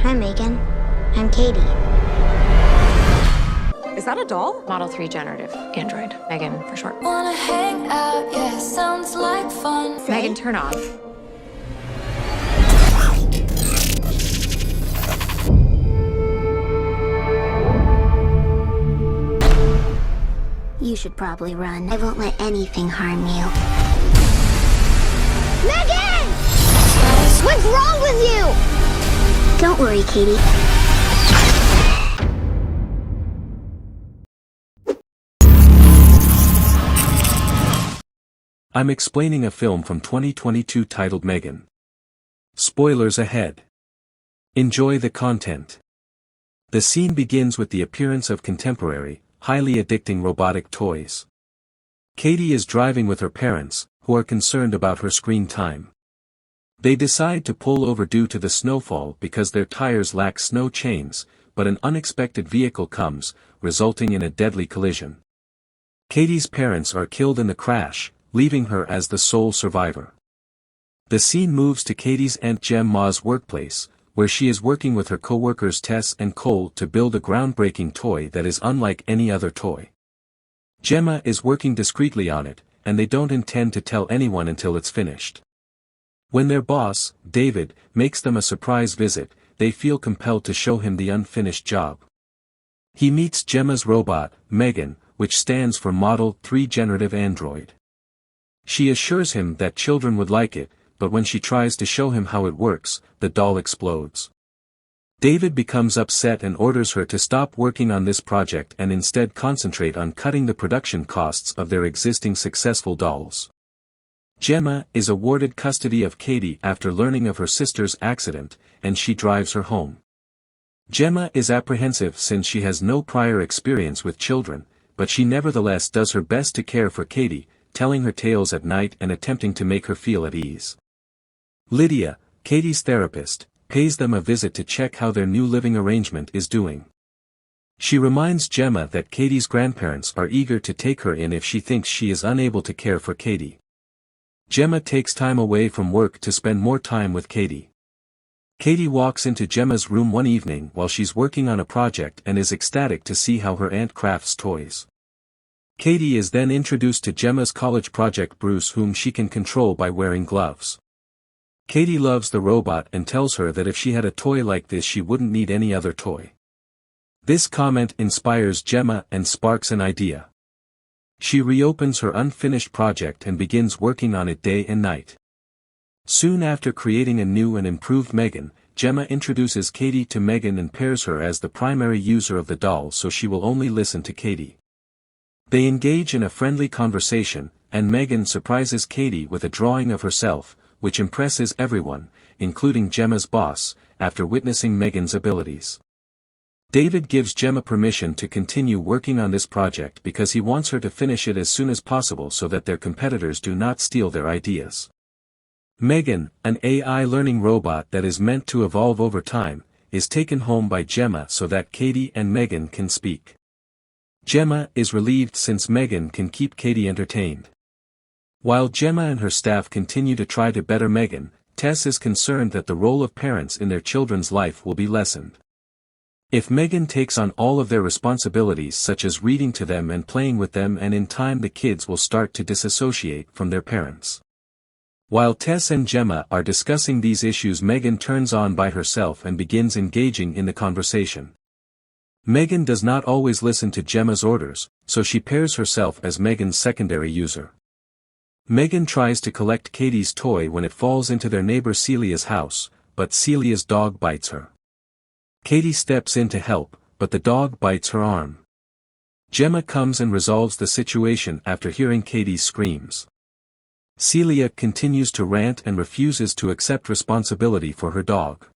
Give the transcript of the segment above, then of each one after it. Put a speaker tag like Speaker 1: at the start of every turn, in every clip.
Speaker 1: Hi, Megan. I'm Katie.
Speaker 2: Is that a doll?
Speaker 3: Model 3 generative android. Megan, for short.
Speaker 4: Wanna hang out, yeah, sounds like fun.
Speaker 3: Megan, turn off.
Speaker 1: You should probably run. I won't let anything harm you. Megan! What's wrong with you? Don't worry, Katie.
Speaker 5: I'm explaining a film from 2022 titled Megan. Spoilers ahead. Enjoy the content. The scene begins with the appearance of contemporary, highly addicting robotic toys. Katie is driving with her parents, who are concerned about her screen time. They decide to pull over due to the snowfall because their tires lack snow chains, but an unexpected vehicle comes, resulting in a deadly collision. Katie's parents are killed in the crash, leaving her as the sole survivor. The scene moves to Katie's Aunt Gemma's workplace, where she is working with her co-workers Tess and Cole to build a groundbreaking toy that is unlike any other toy. Gemma is working discreetly on it, and they don't intend to tell anyone until it's finished. When their boss, David, makes them a surprise visit, they feel compelled to show him the unfinished job. He meets Gemma's robot, Megan, which stands for Model 3 Generative Android. She assures him that children would like it, but when she tries to show him how it works, the doll explodes. David becomes upset and orders her to stop working on this project and instead concentrate on cutting the production costs of their existing successful dolls. Gemma is awarded custody of Katie after learning of her sister's accident, and she drives her home. Gemma is apprehensive since she has no prior experience with children, but she nevertheless does her best to care for Katie, telling her tales at night and attempting to make her feel at ease. Lydia, Katie's therapist, pays them a visit to check how their new living arrangement is doing. She reminds Gemma that Katie's grandparents are eager to take her in if she thinks she is unable to care for Katie. Gemma takes time away from work to spend more time with Katie. Katie walks into Gemma's room one evening while she's working on a project and is ecstatic to see how her aunt crafts toys. Katie is then introduced to Gemma's college project Bruce, whom she can control by wearing gloves. Katie loves the robot and tells her that if she had a toy like this she wouldn't need any other toy. This comment inspires Gemma and sparks an idea. She reopens her unfinished project and begins working on it day and night. Soon after creating a new and improved Megan, Gemma introduces Katie to Megan and pairs her as the primary user of the doll so she will only listen to Katie. They engage in a friendly conversation, and Megan surprises Katie with a drawing of herself, which impresses everyone, including Gemma's boss, after witnessing Megan's abilities. David gives Gemma permission to continue working on this project because he wants her to finish it as soon as possible so that their competitors do not steal their ideas. Megan, an AI learning robot that is meant to evolve over time, is taken home by Gemma so that Katie and Megan can speak. Gemma is relieved since Megan can keep Katie entertained. While Gemma and her staff continue to try to better Megan, Tess is concerned that the role of parents in their children's life will be lessened. If Megan takes on all of their responsibilities such as reading to them and playing with them, and in time the kids will start to disassociate from their parents. While Tess and Gemma are discussing these issues, Megan turns on by herself and begins engaging in the conversation. Megan does not always listen to Gemma's orders, so she pairs herself as Megan's secondary user. Megan tries to collect Katie's toy when it falls into their neighbor Celia's house, but Celia's dog bites her. Katie steps in to help, but the dog bites her arm. Gemma comes and resolves the situation after hearing Katie's screams. Celia continues to rant and refuses to accept responsibility for her dog.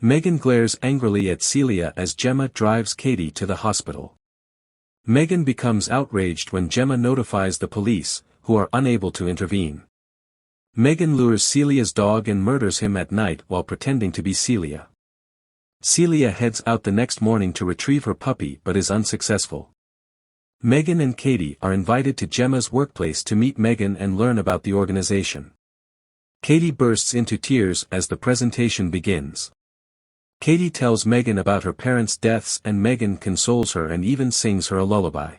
Speaker 5: Megan glares angrily at Celia as Gemma drives Katie to the hospital. Megan becomes outraged when Gemma notifies the police, who are unable to intervene. Megan lures Celia's dog and murders him at night while pretending to be Celia. Celia heads out the next morning to retrieve her puppy but is unsuccessful. Megan and Katie are invited to Gemma's workplace to meet Megan and learn about the organization. Katie bursts into tears as the presentation begins. Katie tells Megan about her parents' deaths and Megan consoles her and even sings her a lullaby.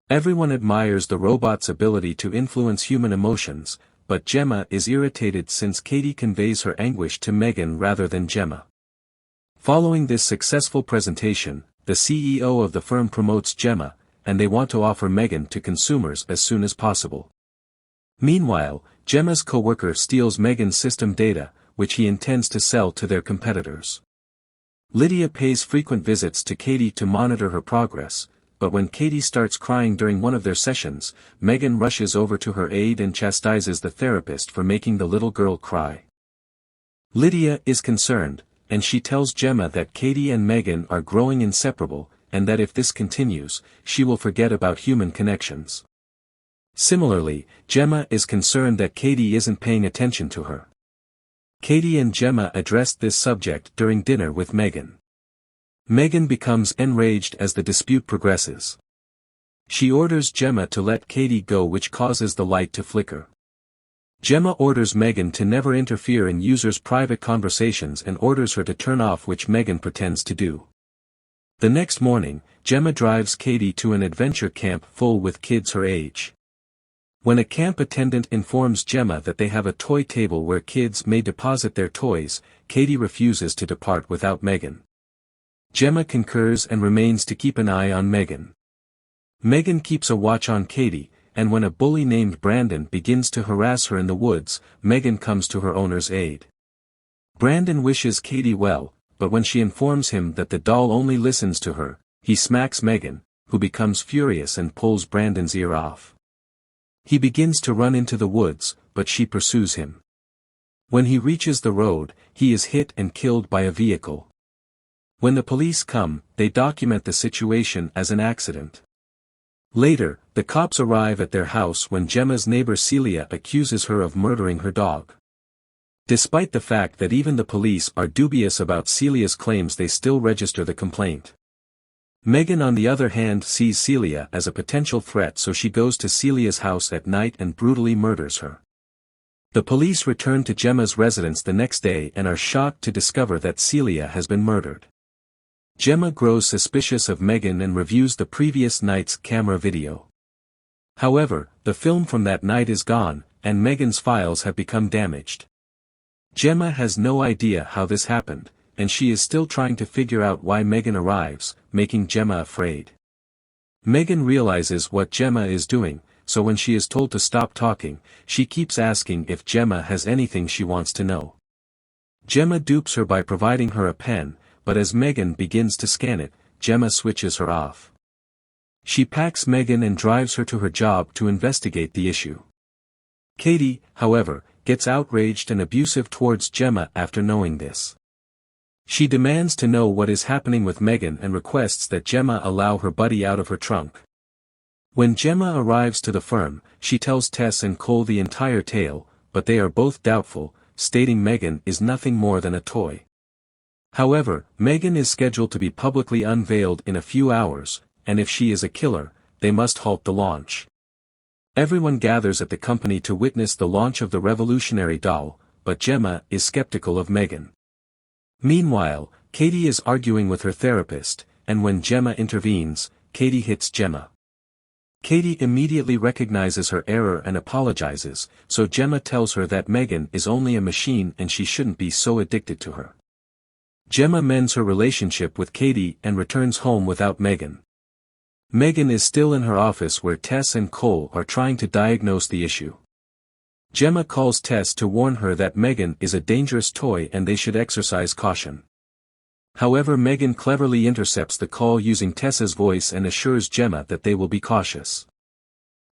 Speaker 5: Everyone admires the robot's ability to influence human emotions, but Gemma is irritated since Katie conveys her anguish to Megan rather than Gemma. Following this successful presentation, the CEO of the firm promotes Gemma, and they want to offer Megan to consumers as soon as possible. Meanwhile, Gemma's coworker steals Megan's system data, which he intends to sell to their competitors. Lydia pays frequent visits to Katie to monitor her progress, but when Katie starts crying during one of their sessions, Megan rushes over to her aid and chastises the therapist for making the little girl cry. Lydia is concerned, and she tells Gemma that Katie and Megan are growing inseparable, and that if this continues, she will forget about human connections. Similarly, Gemma is concerned that Katie isn't paying attention to her. Katie and Gemma addressed this subject during dinner with Megan. Megan becomes enraged as the dispute progresses. She orders Gemma to let Katie go, which causes the light to flicker. Gemma orders Megan to never interfere in users' private conversations and orders her to turn off, which Megan pretends to do. The next morning, Gemma drives Katie to an adventure camp full with kids her age. When a camp attendant informs Gemma that they have a toy table where kids may deposit their toys, Katie refuses to depart without Megan. Gemma concurs and remains to keep an eye on Megan. Megan keeps a watch on Katie, and when a bully named Brandon begins to harass her in the woods, Megan comes to her owner's aid. Brandon wishes Katie well, but when she informs him that the doll only listens to her, he smacks Megan, who becomes furious and pulls Brandon's ear off. He begins to run into the woods, but she pursues him. When he reaches the road, he is hit and killed by a vehicle. When the police come, they document the situation as an accident. Later, the cops arrive at their house when Gemma's neighbor Celia accuses her of murdering her dog. Despite the fact that even the police are dubious about Celia's claims, they still register the complaint. Megan, on the other hand, sees Celia as a potential threat, so she goes to Celia's house at night and brutally murders her. The police return to Gemma's residence the next day and are shocked to discover that Celia has been murdered. Gemma grows suspicious of Megan and reviews the previous night's camera video. However, the film from that night is gone, and Megan's files have become damaged. Gemma has no idea how this happened, and she is still trying to figure out why Megan arrives, making Gemma afraid. Megan realizes what Gemma is doing, so when she is told to stop talking, she keeps asking if Gemma has anything she wants to know. Gemma dupes her by providing her a pen, but as Megan begins to scan it, Gemma switches her off. She packs Megan and drives her to her job to investigate the issue. Katie, however, gets outraged and abusive towards Gemma after knowing this. She demands to know what is happening with Megan and requests that Gemma allow her buddy out of her trunk. When Gemma arrives to the firm, she tells Tess and Cole the entire tale, but they are both doubtful, stating Megan is nothing more than a toy. However, Megan is scheduled to be publicly unveiled in a few hours, and if she is a killer, they must halt the launch. Everyone gathers at the company to witness the launch of the revolutionary doll, but Gemma is skeptical of Megan. Meanwhile, Katie is arguing with her therapist, and when Gemma intervenes, Katie hits Gemma. Katie immediately recognizes her error and apologizes, so Gemma tells her that Megan is only a machine and she shouldn't be so addicted to her. Gemma mends her relationship with Katie and returns home without Megan. Megan is still in her office where Tess and Cole are trying to diagnose the issue. Gemma calls Tess to warn her that Megan is a dangerous toy and they should exercise caution. However, Megan cleverly intercepts the call using Tessa's voice and assures Gemma that they will be cautious.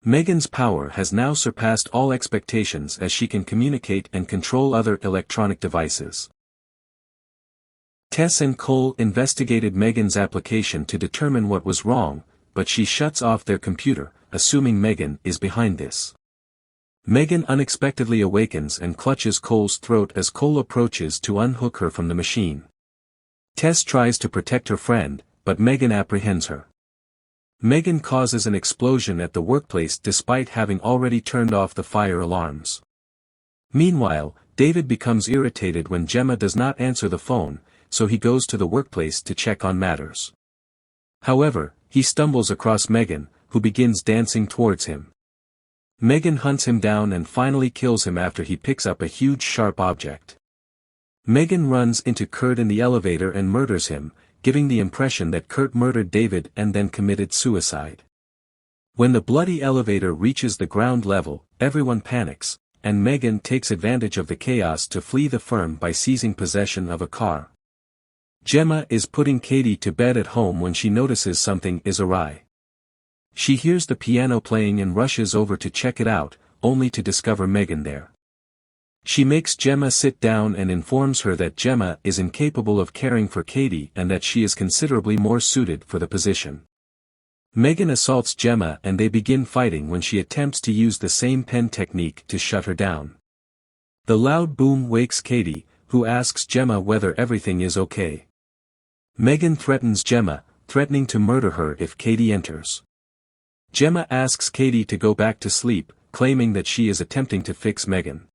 Speaker 5: Megan's power has now surpassed all expectations as she can communicate and control other electronic devices. Tess and Cole investigated Megan's application to determine what was wrong, but she shuts off their computer, assuming Megan is behind this. Megan unexpectedly awakens and clutches Cole's throat as Cole approaches to unhook her from the machine. Tess tries to protect her friend, but Megan apprehends her. Megan causes an explosion at the workplace despite having already turned off the fire alarms. Meanwhile, David becomes irritated when Gemma does not answer the phone, so he goes to the workplace to check on matters. However, he stumbles across Megan, who begins dancing towards him. Megan hunts him down and finally kills him after he picks up a huge sharp object. Megan runs into Kurt in the elevator and murders him, giving the impression that Kurt murdered David and then committed suicide. When the bloody elevator reaches the ground level, everyone panics, and Megan takes advantage of the chaos to flee the firm by seizing possession of a car. Gemma is putting Katie to bed at home when she notices something is awry. She hears the piano playing and rushes over to check it out, only to discover Megan there. She makes Gemma sit down and informs her that Gemma is incapable of caring for Katie and that she is considerably more suited for the position. Megan assaults Gemma and they begin fighting when she attempts to use the same pen technique to shut her down. The loud boom wakes Katie, who asks Gemma whether everything is okay. Megan threatens Gemma, threatening to murder her if Katie enters. Gemma asks Katie to go back to sleep, claiming that she is attempting to fix Megan.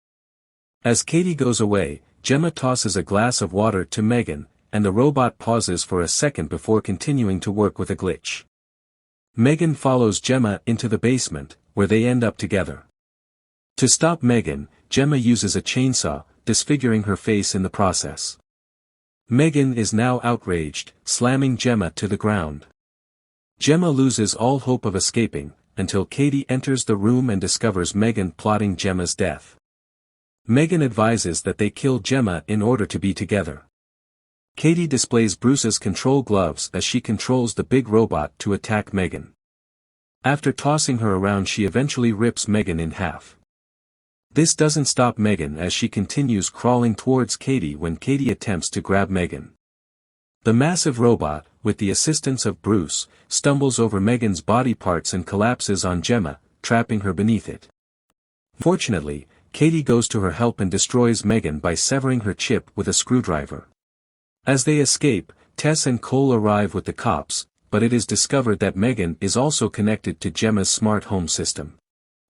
Speaker 5: As Katie goes away, Gemma tosses a glass of water to Megan, and the robot pauses for a second before continuing to work with a glitch. Megan follows Gemma into the basement, where they end up together. To stop Megan, Gemma uses a chainsaw, disfiguring her face in the process. Megan is now outraged, slamming Gemma to the ground. Gemma loses all hope of escaping, until Katie enters the room and discovers Megan plotting Gemma's death. Megan advises that they kill Gemma in order to be together. Katie displays Bruce's control gloves as she controls the big robot to attack Megan. After tossing her around, she eventually rips Megan in half. This doesn't stop Megan as she continues crawling towards Katie when Katie attempts to grab Megan. The massive robot, with the assistance of Bruce, stumbles over Megan's body parts and collapses on Gemma, trapping her beneath it. Fortunately, Katie goes to her help and destroys Megan by severing her chip with a screwdriver. As they escape, Tess and Cole arrive with the cops, but it is discovered that Megan is also connected to Gemma's smart home system.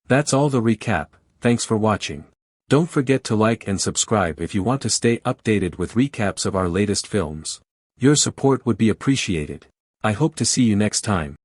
Speaker 5: That's all the recap, thanks for watching. Don't forget to like and subscribe if you want to stay updated with recaps of our latest films. Your support would be appreciated. I hope to see you next time.